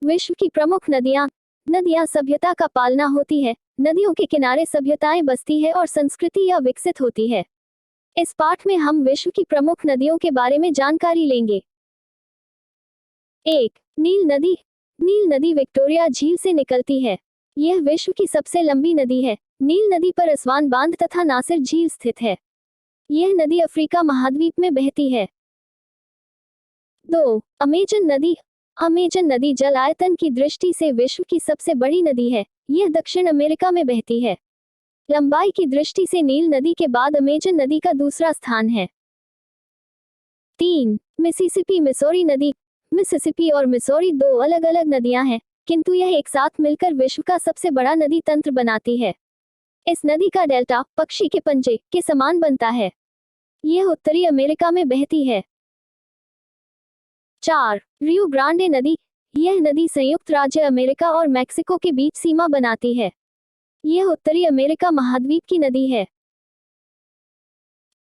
विश्व की प्रमुख नदियां। नदियां सभ्यता का पालना होती है। नदियों के किनारे सभ्यताएं बसती है और संस्कृति या विकसित होती है। इस पाठ में हम विश्व की प्रमुख नदियों के बारे में जानकारी लेंगे। 1. नील नदी। नील नदी विक्टोरिया झील से निकलती है। यह विश्व की सबसे लंबी नदी है। नील नदी पर असवान बांध तथा नासिर झील स्थित है। यह नदी अफ्रीका महाद्वीप में बहती है। 2. अमेजन नदी। अमेजन नदी जल आयतन की दृष्टि से विश्व की सबसे बड़ी नदी है। यह दक्षिण अमेरिका में बहती है। लंबाई की दृष्टि से नील नदी के बाद अमेजन नदी का दूसरा स्थान है। 3. मिसिसिपी मिसौरी नदी। मिसिसिपी और मिसौरी दो अलग अलग नदियां हैं, किंतु यह एक साथ मिलकर विश्व का सबसे बड़ा नदी तंत्र बनाती है। इस नदी का डेल्टा पक्षी के पंजे के समान बनता है। यह उत्तरी अमेरिका में बहती है। 4. रियो ग्रांडे नदी। यह नदी संयुक्त राज्य अमेरिका और मैक्सिको के बीच सीमा बनाती है। यह उत्तरी अमेरिका महाद्वीप की नदी है।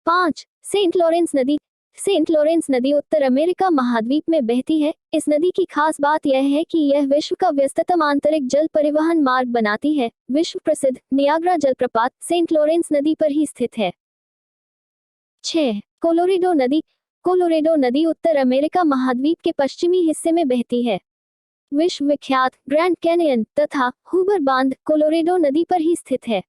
5. सेंट लॉरेंस नदी। सेंट लॉरेंस नदी उत्तर अमेरिका महाद्वीप में बहती है। इस नदी की खास बात यह है कि यह विश्व का व्यस्ततम आंतरिक जल परिवहन मार्ग बनाती है। विश्व प्रसिद्ध नियाग्रा जलप्रपात सेंट लॉरेंस नदी पर ही स्थित है। 6. कोलोरेडो नदी। कोलोरेडो नदी उत्तर अमेरिका महाद्वीप के पश्चिमी हिस्से में बहती है। विश्व विख्यात ग्रैंड कैनियन तथा हूबर बांध कोलोरेडो नदी पर ही स्थित है।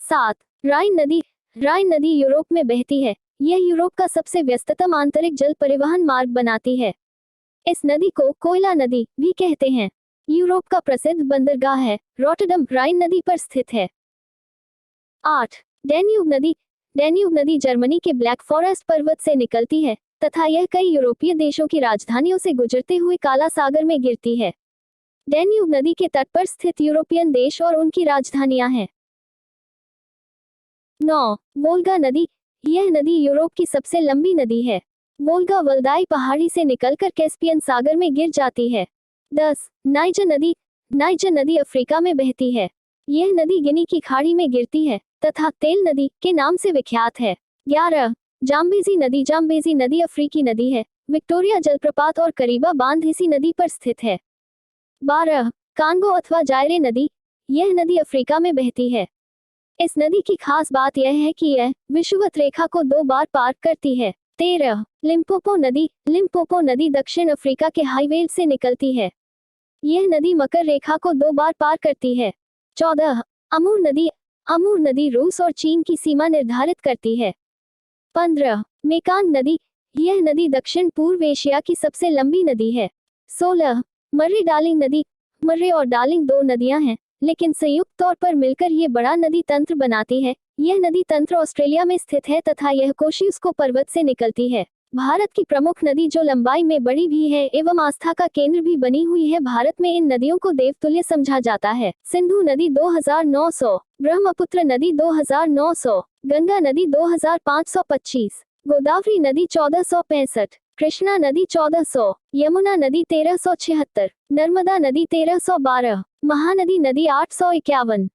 7. राइन नदी। राइन नदी यूरोप में बहती है। यह यूरोप का सबसे व्यस्ततम आंतरिक जल परिवहन मार्ग बनाती है। इस नदी को कोयला नदी भी कहते हैं। यूरोप का प्रसिद्ध बंदरगाह है रॉटरडम राइन नदी पर स्थित है। 8. डैन्यूब नदी। डैन्यूब नदी जर्मनी के ब्लैक फॉरेस्ट पर्वत से निकलती है तथा यह कई यूरोपीय देशों की राजधानियों से गुजरते हुए काला सागर में गिरती है। डैन्यूब नदी के तट पर स्थित यूरोपियन देश और उनकी राजधानियां हैं। 9. वोल्गा नदी। यह नदी यूरोप की सबसे लंबी नदी है। वोल्गा वल्दाई पहाड़ी से निकलकर कैस्पियन सागर में गिर जाती है। 10. नाइजर नदी। नाइजर नदी अफ्रीका में बहती है। यह नदी गिनी की खाड़ी में गिरती है तथा तेल नदी के नाम से विख्यात है। 11. जाम्बेजी नदी। जाम्बेजी नदी अफ्रीकी नदी है। विक्टोरिया जलप्रपात और करीबा बांध इसी नदी पर स्थित है। 12. कांगो अथवा जायरे नदी। यह नदी अफ्रीका में बहती है। इस नदी की खास बात यह है कि यह विषुवत रेखा को 2 बार पार करती है। 13. लिम्पोपो नदी। लिम्पोपो नदी दक्षिण अफ्रीका के हाईवेल से निकलती है। यह नदी मकर रेखा को 2 बार पार करती है। 14. अमूर नदी। अमूर नदी रूस और चीन की सीमा निर्धारित करती है। 15. मेकांग नदी। यह नदी दक्षिण पूर्व एशिया की सबसे लंबी नदी है। 16. मर्रे डार्लिंग नदी। मर्रे और डार्लिंग 2 नदियां हैं, लेकिन संयुक्त तौर पर मिलकर ये बड़ा नदी तंत्र बनाती है। यह नदी तंत्र ऑस्ट्रेलिया में स्थित है तथा यह कोशियुस्को पर्वत से निकलती है। भारत की प्रमुख नदी जो लंबाई में बड़ी भी है एवं आस्था का केंद्र भी बनी हुई है। भारत में इन नदियों को देवतुल्य समझा जाता है। सिंधु नदी 2900, ब्रह्मपुत्र नदी 2900, गंगा नदी 2525, गोदावरी नदी 1465, कृष्णा नदी 1400, यमुना नदी 1376, नर्मदा नदी 1312, महानदी नदी 851।